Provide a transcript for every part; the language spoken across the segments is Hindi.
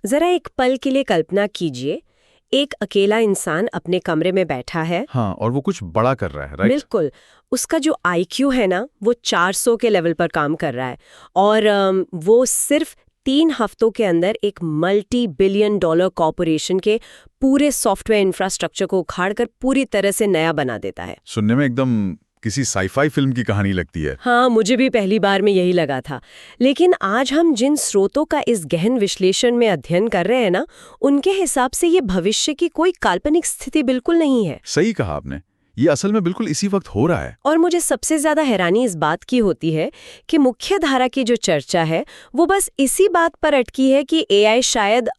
जरा एक पल के लिए कल्पना कीजिए, एक अकेला इंसान अपने कमरे में बैठा है। हाँ, और वो कुछ बड़ा कर रहा है, राइट? बिल्कुल। उसका जो आईक्यू है ना, वो 400 के लेवल पर काम कर रहा है और वो सिर्फ 3 हफ्तों के अंदर एक $multi-billion कॉर्पोरेशन के पूरे सॉफ्टवेयर इंफ्रास्ट्रक्चर को उखाड़कर पूरी तरह से नया बना देता है। सुनने में एकदम किसी साई-फाई फिल्म की कहानी लगती है। हाँ, मुझे भी पहली बार में यही लगा था। लेकिन आज हम जिन स्रोतों का इस गहन विश्लेषण में अध्ययन कर रहे हैं ना, उनके हिसाब से ये भविष्य की कोई काल्पनिक स्थिति बिल्कुल नहीं है। सही कहा आपने। ये असल में बिल्कुल इसी वक्त हो रहा है। और मुझे सबसे ज्यादा हैरानी इस बात की होती है कि मुख्य धारा की जो चर्चा है वो बस इसी बात पर अटकी है कि एआई शायद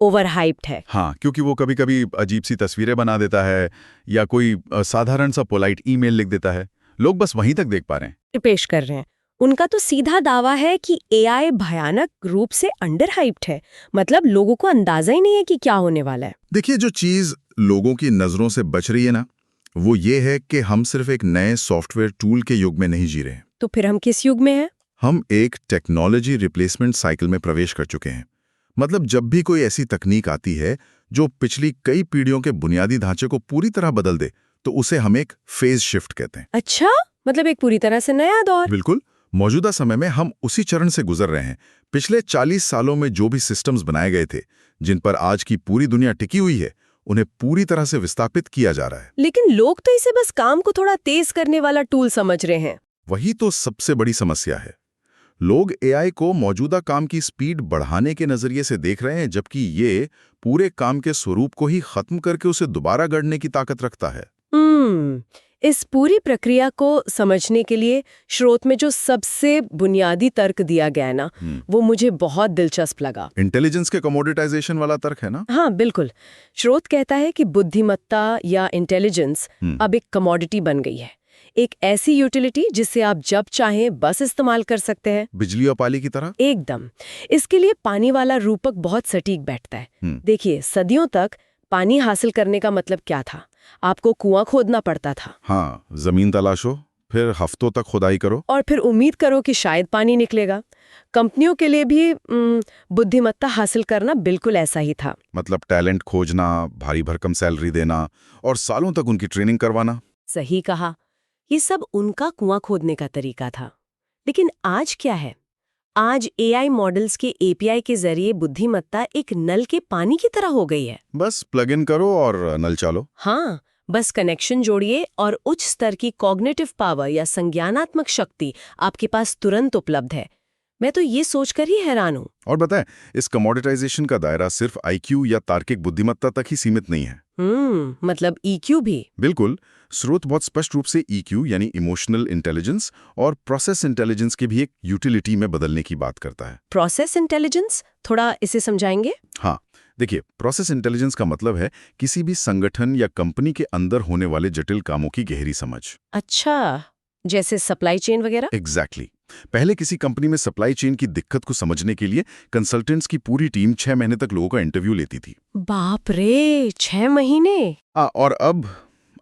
ओवरहाइप्ड है। हाँ, क्योंकि वो कभी-कभी अजीब सी तस्वीरें बना देता है या कोई साधारण सा पोलाइट ईमेल लिख देता है। लोग बस वहीं तक देख पा रहे हैं। पेश कर रहे हैं। उनका तो सीधा दावा है कि एआई भयानक रूप से अंडरहाइप्ड है। मतलब लोगों को अंदाजा ही नहीं है कि क्या होने वाला है। देखिए, जो चीज लोगों की नजरों से बच रही है ना, वो ये है कि हम सिर्फ एक नए सॉफ्टवेयर टूल के युग में नहीं जी रहे हैं। तो फिर हम किस युग में हैं? हम एक टेक्नोलॉजी रिप्लेसमेंट साइकिल में प्रवेश कर चुके हैं। मतलब जब भी कोई ऐसी तकनीक आती है जो पिछली कई पीढ़ियों के बुनियादी ढांचे को पूरी तरह बदल दे, तो उसे हम एक फेज शिफ्ट कहते हैं। अच्छा, मतलब एक पूरी तरह से नया दौर। बिल्कुल। मौजूदा समय में हम उसी चरण से गुजर रहे हैं। पिछले 40 सालों में जो भी सिस्टम्स बनाए गए थे, जिन पर आज की पूरी दुनिया टिकी हुई है, उन्हें पूरी तरह से विस्थापित किया जा रहा है। लेकिन लोग तो इसे बस काम को थोड़ा तेज करने वाला टूल समझ रहे हैं। वही तो सबसे बड़ी समस्या है। लोग एआई को मौजूदा काम की स्पीड बढ़ाने के नजरिए से देख रहे हैं, जबकि ये पूरे काम के स्वरूप को ही खत्म करके उसे दोबारा गढ़ने की ताकत रखता है। इस पूरी प्रक्रिया को समझने के लिए स्रोत में जो सबसे बुनियादी तर्क दिया गया है ना, वो मुझे बहुत दिलचस्प लगा। इंटेलिजेंस के कमोडिटाइजेशन वाला तर्क है ना? हाँ, बिल्कुल। स्रोत कहता है कि बुद्धिमत्ता या इंटेलिजेंस अब एक कमोडिटी बन गई है। एक ऐसी यूटिलिटी जिसे आप जब चाहें बस इस्तेमाल कर सकते हैं। बिजली और पानी की तरह? एकदम। इसके लिए पानी वाला रूपक बहुत सटीक बैठता है। देखिए, सदियों तक पानी हासिल करने का मतलब क्या था? आपको कुआं खोदना पड़ता था। हाँ, जमीन तलाशो, फिर हफ्तों तक खुदाई करो और फिर उम्मीद करो कि शायद पानी निकलेगा। कंपनियों के लिए भी बुद्धिमत्ता हासिल करना बिल्कुल ऐसा ही था। मतलब टैलेंट खोजना, भारी भरकम सैलरी देना और सालों तक उनकी ट्रेनिंग करवाना। सही कहा। ये सब उनका कुआं खोदने का तरीका था। लेकिन आज क्या है? आज एआई मॉडल्स के एपीआई के जरिए बुद्धिमत्ता एक नल के पानी की तरह हो गई है। बस प्लग इन करो और नल चालो। हाँ, बस कनेक्शन जोड़िए और उच्च स्तर की कॉग्निटिव पावर या संज्ञानात्मक शक्ति आपके पास तुरंत उपलब्ध है। मैं तो ये सोचकर ही हैरान हूँ। और बताएं, इस कमोडिटाइजेशन का दायरा सिर्फ आईक्यू या तार्किक बुद्धिमत्ता तक ही सीमित नहीं है। मतलब ईक्यू भी? बिल्कुल। स्रोत बहुत स्पष्ट रूप से ईक्यू यानी इमोशनल इंटेलिजेंस और प्रोसेस इंटेलिजेंस के भी एक यूटिलिटी में बदलने की बात करता है। Process intelligence? थोड़ा इसे समझाएंगे? हाँ, देखिए, प्रोसेस इंटेलिजेंस का मतलब है किसी भी संगठन या कंपनी के अंदर होने वाले जटिल कामों की गहरी समझ। अच्छा, जैसे सप्लाई चेन वगैरह? एग्जैक्टली। पहले किसी कंपनी में सप्लाई चेन की दिक्कत को समझने के लिए कंसल्टेंट्स की पूरी टीम 6 महीने तक लोगों का इंटरव्यू लेती थी। बाप रे, 6 महीने? और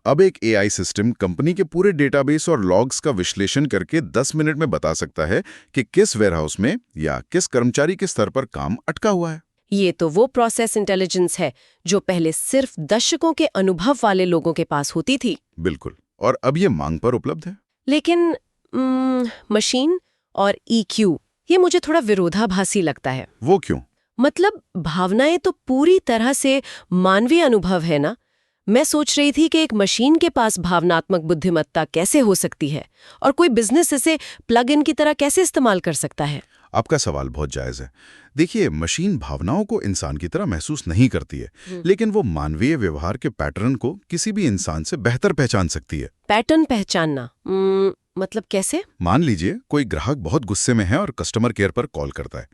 अब एक एआई सिस्टम कंपनी के पूरे डेटाबेस और लॉग्स का विश्लेषण करके 10 मिनट में बता सकता है कि किस वेयरहाउस में या किस कर्मचारी के स्तर पर काम अटका हुआ है। ये तो वो प्रोसेस इंटेलिजेंस है जो पहले सिर्फ दशकों के अनुभव वाले लोगों के पास होती थी। बिल्कुल। और अब ये मांग पर उपलब्ध है। लेकिन मशीन और ईक्यू, ये मुझे थोड़ा विरोधाभासी लगता है। वो क्यों? मतलब भावनाएं तो पूरी तरह से मानवीय अनुभव है ना। मैं सोच रही थी कि एक मशीन के पास भावनात्मक बुद्धिमत्ता कैसे हो सकती है और कोई बिजनेस इसे प्लग इन की तरह कैसे इस्तेमाल कर सकता है। आपका सवाल बहुत जायज है। देखिए, मशीन भावनाओं को इंसान की तरह महसूस नहीं करती है, लेकिन वो मानवीय व्यवहार के पैटर्न को किसी भी इंसान से बेहतर पहचान सकती है। पैटर्न पहचानना? मतलब कैसे? मान लीजिए कोई ग्राहक बहुत गुस्से में है और कस्टमर केयर पर कॉल करता है।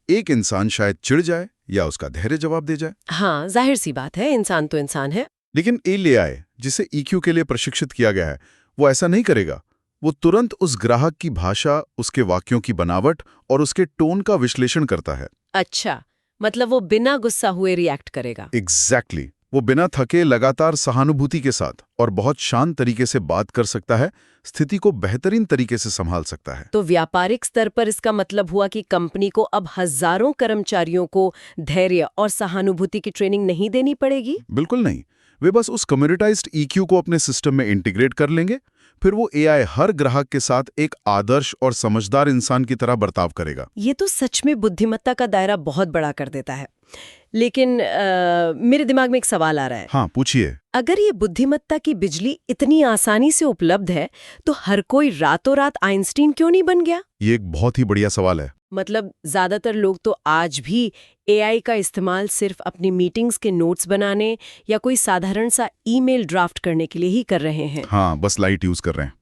एक इंसान शायद चिढ़ जाए या उसका धैर्य जवाब दे जाए। हाँ, जाहिर सी बात है, इंसान तो इंसान है। लेकिन एआई, जिसे ईक्यू के लिए प्रशिक्षित किया गया है, वो ऐसा नहीं करेगा। वो तुरंत उस ग्राहक की भाषा, उसके वाक्यों की बनावट और उसके टोन का विश्लेषण करता है। अच्छा, मतलब वो बिना गुस्सा हुए रिएक्ट करेगा। एग्जैक्टली। वो बिना थके लगातार सहानुभूति के साथ और बहुत शांत तरीके से बात कर सकता है, स्थिति को बेहतरीन तरीके से संभाल सकता है। तो व्यापारिक स्तर पर इसका मतलब हुआ कि कंपनी को अब हजारों कर्मचारियों को धैर्य और सहानुभूति की ट्रेनिंग नहीं देनी पड़ेगी? बिल्कुल नहीं। वे बस उस कम्युनिटाइज्ड EQ को अपने सिस्टम में इंटीग्रेट कर लेंगे, फिर वो AI हर ग्राहक के साथ एक आदर्श और समझदार इंसान की तरह बर्ताव करेगा। ये तो सच में बुद्धिमत्ता का दायरा बहुत बड़ा कर देता है। लेकिन मेरे दिमाग में एक सवाल आ रहा है। हाँ, पूछिए। अगर ये बुद्धिमत्ता की बिजली इतनी आसानी से उपलब्ध है, तो हर कोई रातों रात आइंस्टीन क्यों नहीं बन गया? ये एक बहुत ही बढ़िया सवाल है। मतलब ज्यादातर लोग तो आज भी AI का इस्तेमाल सिर्फ अपनी मीटिंग्स के नोट्स बनाने या कोई साधारण सा ईमेल ड्राफ्ट करने के लिए ही कर रहे हैं। हाँ, बस लाइट यूज कर रहे हैं।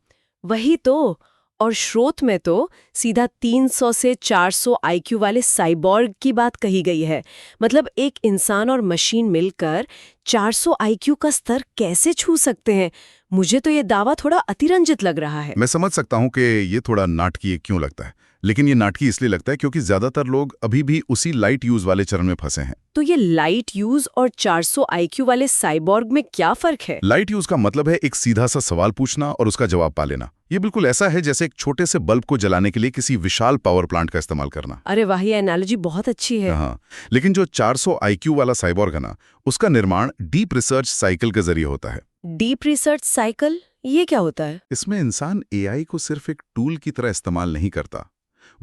वही तो। और स्रोत में तो सीधा 300 से 400 IQ वाले साइबॉर्ग की बात कही गई है। मतलब एक इंसान और मशीन मिलकर 400 IQ का स्तर कैसे छू सकते हैं? मुझे तो ये दावा थोड़ा अतिरंजित लग रहा है। मैं समझ सकता हूँ कि ये थोड़ा नाटकीय क्यों लगता है, लेकिन ये नाटकीय इसलिए लगता है क्योंकि ज्यादातर लोग अभी भी उसी लाइट यूज वाले चरण में फंसे हैं। तो ये लाइट यूज और 400 IQ वाले साइबॉर्ग में क्या फर्क है? लाइट यूज का मतलब है एक सीधा सा सवाल पूछना और उसका जवाब पा लेना। ये बिल्कुल ऐसा है जैसे एक छोटे से बल्ब को जलाने के लिए किसी विशाल पावर प्लांट का इस्तेमाल करना। अरे वाह, ये एनालॉजी बहुत अच्छी है। हाँ, लेकिन जो 400 IQ वाला साइबॉर्ग है ना, उसका निर्माण डीप रिसर्च साइकिल के जरिए होता है। डीप रिसर्च साइकिल, ये क्या होता है? इसमें इंसान AI को सिर्फ एक टूल की तरह इस्तेमाल नहीं करता,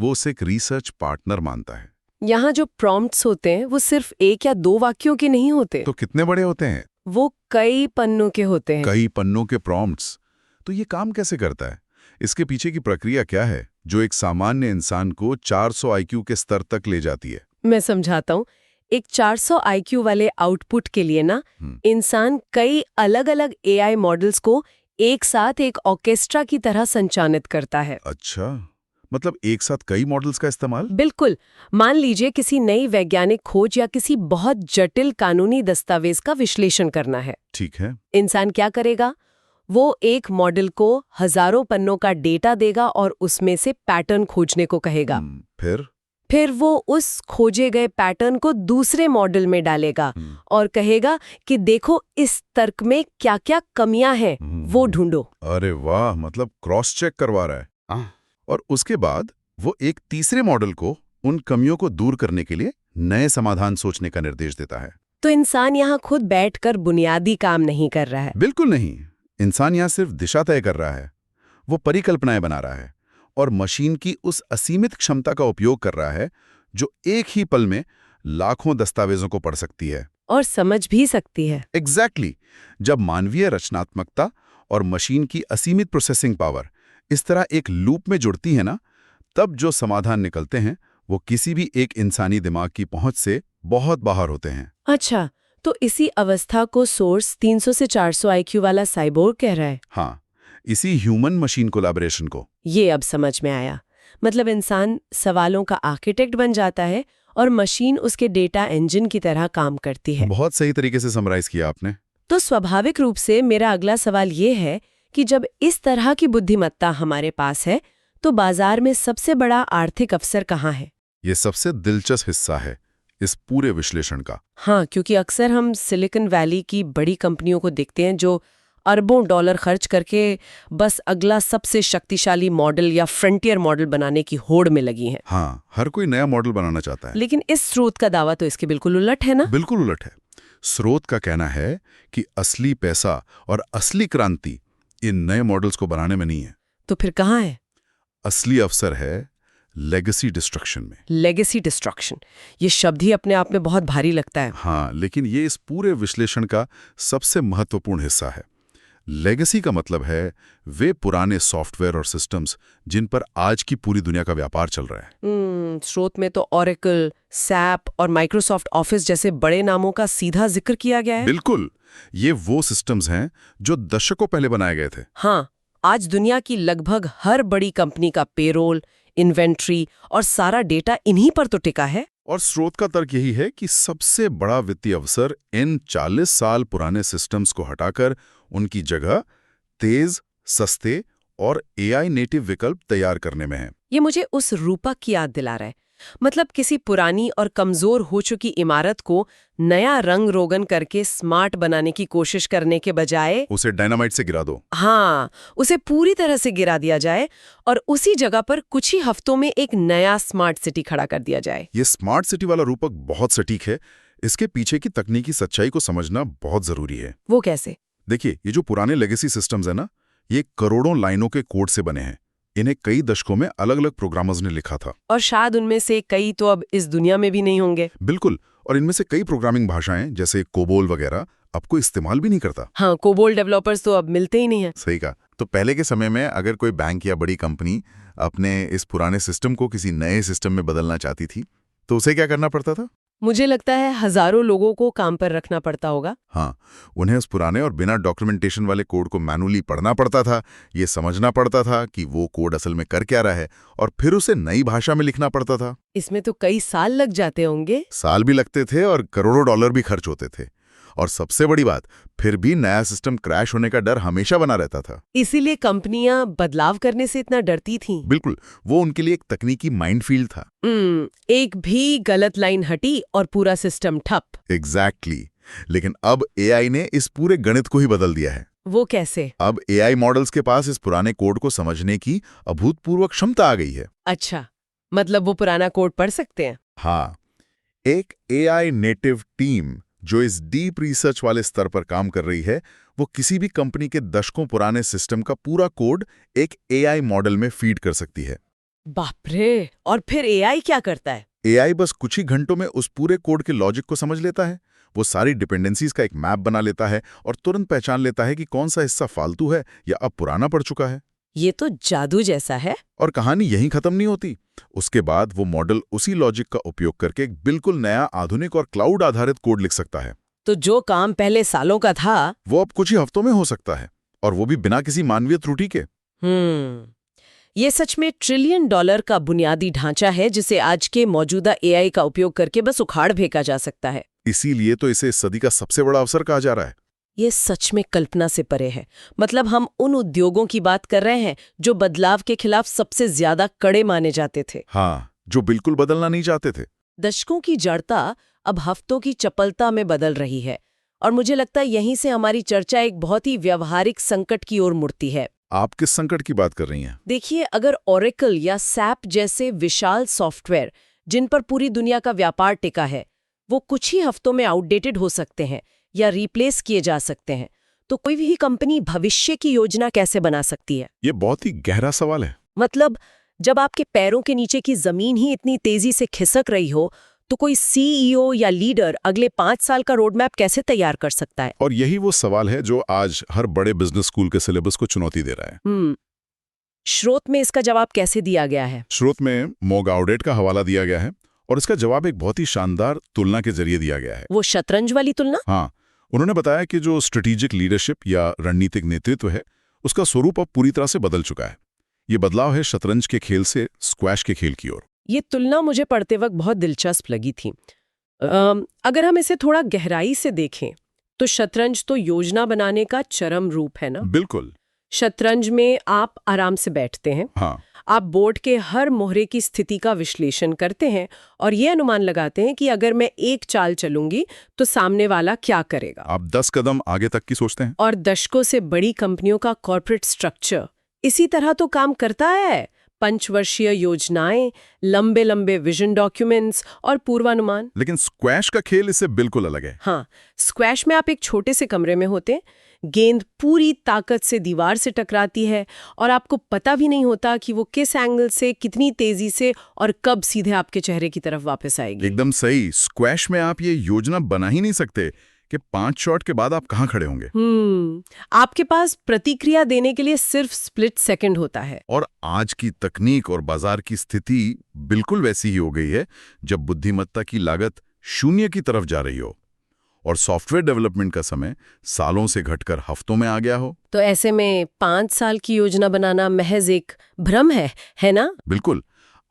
वो उसे एक रिसर्च पार्टनर मानता है। यहाँ जो प्रॉम्प्ट्स होते हैं वो सिर्फ 1 या 2 वाक्यों के नहीं होते। तो कितने बड़े होते हैं? वो कई पन्नों के होते हैं। कई पन्नों के प्रॉम्प्ट्स। तो ये काम कैसे करता है? इसके पीछे की प्रक्रिया क्या है जो एक सामान्य इंसान को 400 IQ के स्तर तक ले जाती है? मैं समझाता हूँ। एक 400 IQ वाले आउटपुट के लिए ना, इंसान कई अलग-अलग AI मॉडल्स को एक साथ एक ऑर्केस्ट्रा की तरह संचालित करता है। अच्छा, मतलब एक साथ कई मॉडल्स का इस्तेमाल? बिल्कुल। मान लीजिए किसी नई वैज्ञानिक खोज या किसी बहुत जटिल कानूनी दस्तावेज का विश्लेषण करना है। ठीक है। इंसान क्या करेगा? वो एक मॉडल को हजारों पन्नों का डेटा देगा और उसमें से पैटर्न खोजने को कहेगा। फिर वो उस खोजे गए पैटर्न को दूसरे मॉडल में डालेगा और कहेगा कि देखो इस तर्क में क्या-क्या कमियां हैं, वो ढूंढो। अरे वाह, मतलब क्रॉस चेक करवा रहा है। और उसके बाद वो एक तीसरे मॉडल को उन कमियों को दूर करने के लिए नए समाधान सोचने का निर्देश देता है। तो इंसान यहाँ खुद बैठकर बुनियादी काम नहीं कर रहा है। बिल्कुल नहीं। इंसान यहाँ सिर्फ दिशा तय कर रहा है, वो परिकल्पनाएं बना रहा है और मशीन की उस असीमित क्षमता का उपयोग कर रहा है जो एक ही पल में लाखों दस्तावेजों को पढ़ सकती है और समझ भी सकती है। एग्जैक्टली। जब मानवीय रचनात्मकता और मशीन की असीमित प्रोसेसिंग पावर इस तरह एक लूप में जुड़ती है ना, तब जो समाधान निकलते हैं वो किसी भी एक इंसानी दिमाग की पहुंच से बहुत बाहर होते हैं। अच्छा, तो इसी अवस्था को सोर्स 300 से 400 IQ वाला साइबोर्ग कह रहा है। हाँ, इसी ह्यूमन मशीन कोलैबोरेशन को। ये अब समझ में आया। मतलब इंसान सवालों का आर्किटेक्ट बन जाता है और मशीन उसके डेटा इंजन की तरह काम करती है। बहुत सही तरीके से समराइज किया आपने। तो स्वाभाविक रूप से मेरा अगला सवाल ये है कि जब इस तरह की बुद्धिमत्ता हमारे पास है, तो बाजार में सबसे बड़ा आर्थिक अवसर कहाँ है? ये सबसे दिलचस्प हिस्सा है इस पूरे विश्लेषण का। हाँ, क्योंकि अक्सर हम सिलिकॉन वैली की बड़ी कंपनियों को देखते हैं जो अरबों डॉलर खर्च करके बस अगला सबसे शक्तिशाली मॉडल या फ्रंटियर मॉडल बनाने की होड़ में लगी हैं। हाँ, हर कोई नया मॉडल बनाना चाहता है। लेकिन इस स्रोत का दावा तो इसके बिल्कुल उलट है ना? बिल्कुल उलट है। स्रोत का कहना है कि असली पैसा और असली क्रांति इन नए मॉडल्स को बनाने में नहीं है। तो फिर कहाँ है? असली अवसर है लेगेसी डिस्ट्रक्शन में। लेगेसी डिस्ट्रक्शन, ये शब्द ही अपने आप में बहुत भारी लगता है। हाँ, लेकिन ये इस पूरे विश्लेषण का सबसे महत्वपूर्ण हिस्सा है। लेगेसी का मतलब है वे पुराने सॉफ्टवेयर और सिस्टम्स जिन पर आज की पूरी दुनिया का व्यापार चल रहा है। स्रोत में तो ऑरेकल, सैप और माइक्रोसॉफ्ट ऑफिस जैसे बड़े नामों का सीधा जिक्र किया गया है। बिल्कुल, ये वो सिस्टम्स हैं जो दशकों पहले बनाए गए थे। हाँ, आज दुनिया की लगभग हर बड़ी कंपनी का पेरोल, इन्वेंट्री और सारा डेटा इन्हीं पर तो टिका है। और स्रोत का तर्क यही है कि सबसे बड़ा वित्तीय अवसर इन 40 साल पुराने सिस्टम्स को हटाकर उनकी जगह तेज, सस्ते और AI नेटिव विकल्प तैयार करने में है। ये मुझे उस रूपक की याद दिला रहा है मतलब किसी पुरानी और कमजोर हो चुकी इमारत को नया रंग रोगन करके स्मार्ट बनाने की कोशिश करने के बजाय उसे डायनामाइट से गिरा दो। हाँ, उसे पूरी तरह से गिरा दिया जाए और उसी जगह पर कुछ ही हफ्तों में एक नया स्मार्ट सिटी खड़ा कर दिया जाए। ये स्मार्ट सिटी वाला रूपक बहुत सटीक है। इसके पीछे की तकनीकी सच्चाई को समझना बहुत जरूरी है। वो कैसे? देखिए, ये जो पुराने लेगेसी सिस्टम्स है ना, ये करोड़ों लाइनों के कोड से बने हैं। इन्हें कई दशकों में अलग अलग प्रोग्रामर्स ने लिखा था। और शायद उनमें से कई तो अब इस दुनिया में भी नहीं होंगे। बिल्कुल। और इनमें से कई प्रोग्रामिंग भाषाएं जैसे कोबोल वगैरह अब कोई इस्तेमाल भी नहीं करता। हाँ, कोबोल डेवलपर्स तो अब मिलते ही नहीं है। सही कहा। तो पहले के समय में अगर कोई बैंक या बड़ी कंपनी अपने इस पुराने सिस्टम को किसी नए सिस्टम में बदलना चाहती थी तो उसे क्या करना पड़ता था? मुझे लगता है हजारों लोगों को काम पर रखना पड़ता होगा। हाँ, उन्हें उस पुराने और बिना डॉक्यूमेंटेशन वाले कोड को मैनुअली पढ़ना पड़ता था, ये समझना पड़ता था कि वो कोड असल में कर क्या रहा है, और फिर उसे नई भाषा में लिखना पड़ता था। इसमें तो कई साल लग जाते होंगे। साल भी लगते थे और करोड़ों डॉलर भी खर्च होते थे। और सबसे बड़ी बात, फिर भी नया सिस्टम क्रैश होने का डर हमेशा बना रहता था। इसीलिए कंपनियां बदलाव करने से इतना डरती थीं। बिल्कुल, वो उनके लिए एक तकनीकी माइनफील्ड था। एक भी गलत लाइन हटी और पूरा सिस्टम ठप। एग्जैक्टली। लेकिन अब एआई ने इस पूरे गणित को ही बदल दिया है। वो कैसे? अब एआई मॉडल्स के पास इस पुराने कोड को समझने की अभूतपूर्व क्षमता आ गई है। अच्छा, मतलब वो पुराना कोड पढ़ सकते हैं? हाँ, एक एआई नेटिव टीम जो इस डीप रिसर्च वाले स्तर पर काम कर रही है, वो किसी भी कंपनी के दशकों पुराने सिस्टम का पूरा कोड एक एआई मॉडल में फीड कर सकती है। बाप रे! और फिर एआई क्या करता है? एआई बस कुछ ही घंटों में उस पूरे कोड के लॉजिक को समझ लेता है। वो सारी डिपेंडेंसीज का एक मैप बना लेता है और तुरंत पहचान लेता है कि कौन सा हिस्सा फालतू है या अब पुराना पड़ चुका है। ये तो जादू जैसा है। और कहानी यहीं खत्म नहीं होती। उसके बाद वो मॉडल उसी लॉजिक का उपयोग करके एक बिल्कुल नया, आधुनिक और क्लाउड आधारित कोड लिख सकता है। तो जो काम पहले सालों का था, वो अब कुछ ही हफ्तों में हो सकता है, और वो भी बिना किसी मानवीय त्रुटि के। ये सच में $1 ट्रिलियन का बुनियादी ढांचा है जिसे आज के मौजूदा एआई का उपयोग करके बस उखाड़ फेंका जा सकता है। इसीलिए तो इसे इस सदी का सबसे बड़ा अवसर कहा जा रहा है। ये सच में कल्पना से परे है। मतलब हम उन उद्योगों की बात कर रहे हैं जो बदलाव के खिलाफ सबसे ज्यादा कड़े माने जाते थे। हाँ, जो बिल्कुल बदलना नहीं चाहते थे। दशकों की जड़ता अब हफ्तों की चपलता में बदल रही है, और मुझे लगता है यहीं से हमारी चर्चा एक बहुत ही व्यावहारिक संकट की ओर मुड़ती है। आप किस संकट की बात कर रही हैं? देखिए, अगर ओरेकल या सैप जैसे विशाल सॉफ्टवेयर जिन पर पूरी दुनिया का व्यापार टिका है, वो कुछ ही हफ्तों में आउटडेटेड हो सकते हैं या रिप्लेस किए जा सकते हैं, तो कोई भी कंपनी भविष्य की योजना कैसे बना सकती है? ये बहुत ही गहरा सवाल है। मतलब जब आपके पैरों के नीचे की जमीन ही इतनी तेजी से खिसक रही हो, तो कोई सीईओ या लीडर अगले 5 साल का रोड मैप कैसे तैयार कर सकता है? और यही वो सवाल है जो आज हर बड़े बिजनेस स्कूल के सिलेबस को चुनौती दे रहा है। स्रोत में इसका जवाब कैसे दिया गया है? स्रोत में मो गाउडेट का हवाला दिया गया है और इसका जवाब एक बहुत ही शानदार तुलना के जरिए दिया गया है। वो शतरंज वाली तुलना? हाँ, उन्होंने बताया कि जो स्ट्रेटेजिक लीडरशिप या रणनीतिक नेतृत्व है, उसका स्वरूप अब पूरी तरह से बदल चुका है। ये बदलाव है शतरंज के खेल से स्क्वैश के खेल की ओर। ये तुलना मुझे पढ़ते वक्त बहुत दिलचस्प लगी थी। अगर हम इसे थोड़ा गहराई से देखें तो शतरंज तो योजना बनाने का चरम रूप है ना? बिल्कुल। शतरंज में आप आराम से बैठते हैं। हाँ, आप बोर्ड के हर मोहरे की स्थिति का विश्लेषण करते हैं और ये अनुमान लगाते हैं कि अगर मैं एक चाल चलूंगी तो सामने वाला क्या करेगा। आप 10 कदम आगे तक की सोचते हैं। और दशकों से बड़ी कंपनियों का कॉर्पोरेट स्ट्रक्चर इसी तरह तो काम करता है। पंचवर्षीय योजनाएं, लंबे लंबे विजन डॉक्यूमेंट्स और पूर्वानुमान। लेकिन स्क्वैश का खेल इससे बिल्कुल अलग है। हाँ, स्क्वैश में आप एक छोटे से कमरे में होते हैं, गेंद पूरी ताकत से दीवार से टकराती है और आपको पता भी नहीं होता कि वो किस एंगल से, कितनी तेजी से और कब सीधे आपके चेहरे की तरफ वापस आएगी। एकदम सही। स्क्वैश में आप ये योजना बना ही नहीं सकते कि 5 शॉट के बाद आप कहाँ खड़े होंगे। आपके पास प्रतिक्रिया देने के लिए सिर्फ स्प्लिट सेकंड होता है। और आज की तकनीक और बाजार की स्थिति बिल्कुल वैसी ही हो गई है, जब बुद्धिमत्ता की लागत 0 की तरफ जा रही हो और सॉफ्टवेयर डेवलपमेंट का समय सालों से घटकर हफ्तों में आ गया हो। तो ऐसे में 5 साल की योजना बनाना महज एक भ्रम है ना? बिल्कुल।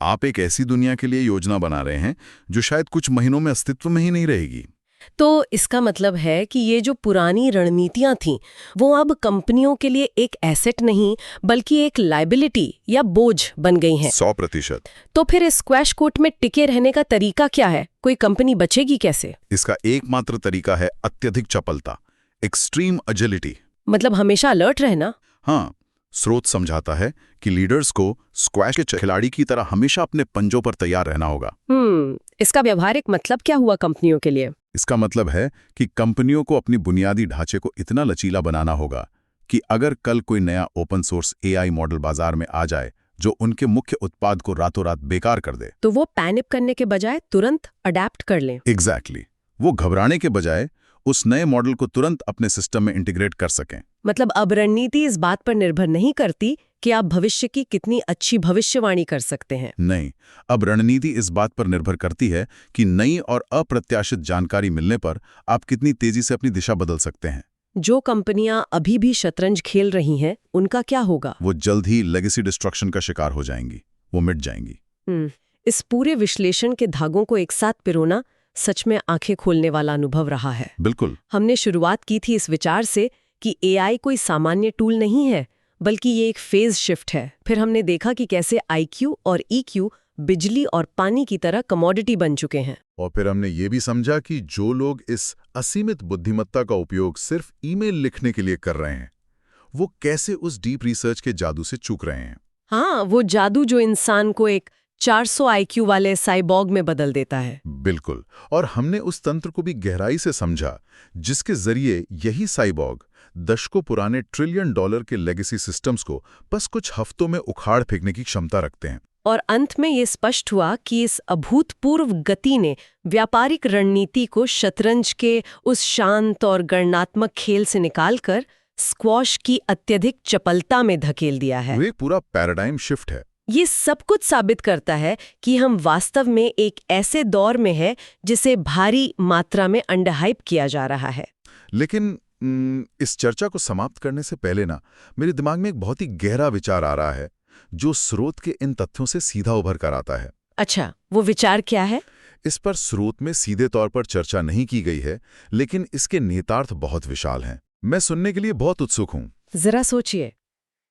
आप एक ऐसी दुनिया के लिए योजना बना रहे हैं जो शायद कुछ महीनों में अस्तित्व में ही नहीं रहेगी। तो इसका मतलब है कि ये जो पुरानी रणनीतियां थीं, वो अब कंपनियों के लिए एक एसेट नहीं बल्कि एक लायबिलिटी या बोझ बन गई हैं। 100%। तो फिर इस स्क्वैश कोर्ट में टिके रहने का तरीका क्या है? कोई कंपनी बचेगी कैसे? इसका एकमात्र तरीका है अत्यधिक चपलता, एक्सट्रीम एजिलिटी। मतलब हमेशा अलर्ट रहना? हाँ, स्रोत समझाता है कि लीडर्स को स्क्वैश के खिलाड़ी की तरह हमेशा अपने पंजों पर तैयार रहना होगा। इसका व्यावहारिक मतलब क्या हुआ कंपनियों के लिए? इसका मतलब है कि कंपनियों को अपनी बुनियादी ढांचे को इतना लचीला बनाना होगा कि अगर कल कोई नया ओपन सोर्स एआई मॉडल बाजार में आ जाए जो उनके मुख्य उत्पाद को रातों रात बेकार कर दे, तो वो पैनिक करने के बजाय तुरंत अडेप्ट कर लें। एग्जैक्टली। वो घबराने के बजाय उस नए मॉडल को तुरंत अपने सिस्टम में इंटीग्रेट कर सकें। मतलब अब रणनीति इस बात पर निर्भर नहीं करती कि आप भविष्य की कितनी अच्छी भविष्यवाणी कर सकते हैं। नहीं, अब रणनीति इस बात पर निर्भर करती है कि नई और अप्रत्याशित जानकारी मिलने पर आप कितनी तेजी से अपनी दिशा बदल सकते हैं। जो कंपनियां अभी भी शतरंज खेल रही हैं, उनका क्या होगा? वो जल्द ही लेगेसी डिस्ट्रक्शन का शिकार हो जाएंगी, वो मिट जाएंगी। इस पूरे विश्लेषण के धागों को एक साथ पिरोना सच में आंखें खोलने वाला अनुभव रहा है। बिल्कुल। हमने शुरुआत की थी इस विचार से कि एआई कोई सामान्य टूल नहीं है, बल्कि ये एक फेज शिफ्ट है। फिर हमने देखा कि कैसे आईक्यू और ईक्यू बिजली और पानी की तरह कमोडिटी बन चुके हैं। और फिर हमने ये भी समझा कि जो लोग इस असीमित बुद्धिमत्ता का उपयोग सिर्फ ईमेल लिखने के लिए कर रहे हैं, वो कैसे उस डीप रिसर्च के जादू से चूक रहे हैं। हाँ, वो जादू जो इंसान को एक 400 आईक्यू वाले साइबॉर्ग में बदल देता है। बिल्कुल। और हमने उस तंत्र को भी गहराई से समझा जिसके जरिए यही साइबॉर्ग दशकों पुराने $1 ट्रिलियन के लेगेसी सिस्टम्स को बस कुछ हफ्तों में उखाड़ फेंकने की क्षमता रखते हैं। और अंत में ये स्पष्ट हुआ कि इस अभूतपूर्व गति ने व्यापारिक रणनीति को शतरंज के उस शांत और गणनात्मक खेल से निकालकर स्क्वॉश की अत्यधिक चपलता में धकेल दिया है। वो एक पूरा पैराडाइम शिफ्ट है। ये सब कुछ साबित करता है कि हम वास्तव में एक ऐसे दौर में हैं जिसे भारी मात्रा में अंडरहाइप किया जा रहा है। लेकिन इस चर्चा को समाप्त करने से पहले ना मेरे दिमाग में एक बहुत ही गहरा विचार आ रहा है जो स्रोत के इन तथ्यों से सीधा उभर कर आता है। अच्छा, वो विचार क्या है? इस पर स्रोत में सीधे तौर पर चर्चा नहीं की गई है, लेकिन इसके नेतार्थ बहुत विशाल हैं। मैं सुनने के लिए बहुत उत्सुक हूं। जरा सोचिए,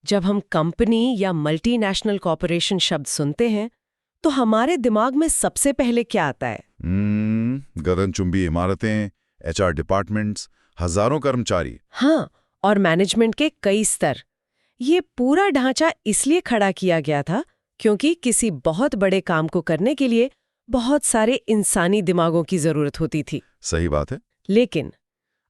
जब हम कंपनी या मल्टीनेशनल कॉर्पोरेशन शब्द सुनते हैं तो हमारे दिमाग में सबसे पहले क्या आता है? गगनचुंबी इमारतें, एचआर डिपार्टमेंट्स, हजारों कर्मचारी। हाँ, और मैनेजमेंट के कई स्तर। ये पूरा ढांचा इसलिए खड़ा किया गया था क्योंकि किसी बहुत बड़े काम को करने के लिए बहुत सारे इंसानी दिमागों की जरूरत होती थी। सही बात है। लेकिन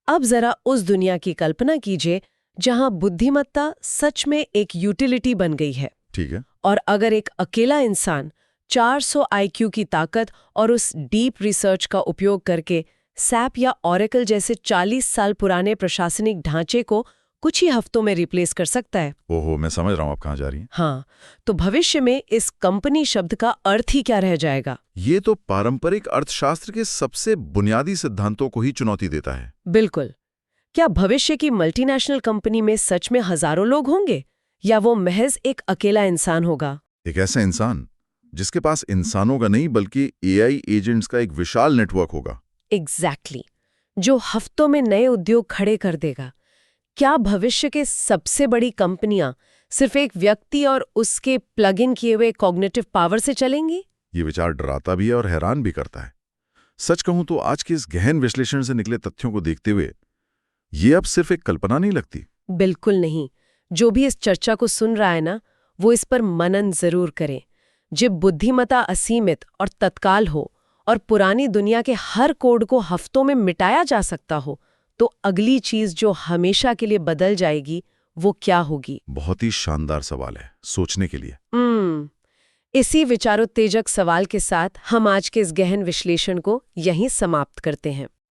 अब जरा उस दुनिया की कल्पना कीजिए जहां बुद्धिमत्ता सच में एक यूटिलिटी बन गई है। ठीक है। और अगर एक अकेला इंसान 400 आईक्यू की ताकत और उस डीप रिसर्च का उपयोग करके सैप या ऑरेकल जैसे 40 साल पुराने प्रशासनिक ढांचे को कुछ ही हफ्तों में रिप्लेस कर सकता है। ओहो, मैं समझ रहा हूं आप कहां जा रही हैं। हाँ, तो भविष्य में इस कंपनी शब्द का अर्थ ही क्या रह जाएगा? ये तो पारंपरिक अर्थशास्त्र के सबसे बुनियादी सिद्धांतों को ही चुनौती देता है। बिल्कुल। क्या भविष्य की मल्टीनेशनल कंपनी में सच में हजारों लोग होंगे या वो महज एक अकेला इंसान होगा? एक ऐसा इंसान जिसके पास इंसानों का नहीं बल्कि एआई एजेंट्स का एक विशाल नेटवर्क होगा। एग्जैक्टली, जो हफ्तों में नए उद्योग खड़े कर देगा। क्या भविष्य के सबसे बड़ी कंपनियां सिर्फ एक व्यक्ति और उसके प्लग इन किए हुए कॉग्निटिव पावर से चलेंगी? ये विचार डराता भी है और हैरान भी करता है। सच कहूं तो आज के इस गहन विश्लेषण से निकले तथ्यों को देखते हुए ये अब सिर्फ एक कल्पना नहीं लगती। बिल्कुल नहीं। जो भी इस चर्चा को सुन रहा है ना, वो इस पर मनन जरूर करे। जब बुद्धिमत्ता असीमित और तत्काल हो और पुरानी दुनिया के हर कोड को हफ्तों में मिटाया जा सकता हो, तो अगली चीज जो हमेशा के लिए बदल जाएगी वो क्या होगी? बहुत ही शानदार सवाल है सोचने के लिए। इसी विचारोत्तेजक सवाल के साथ हम आज के इस गहन विश्लेषण को यहीं समाप्त करते हैं।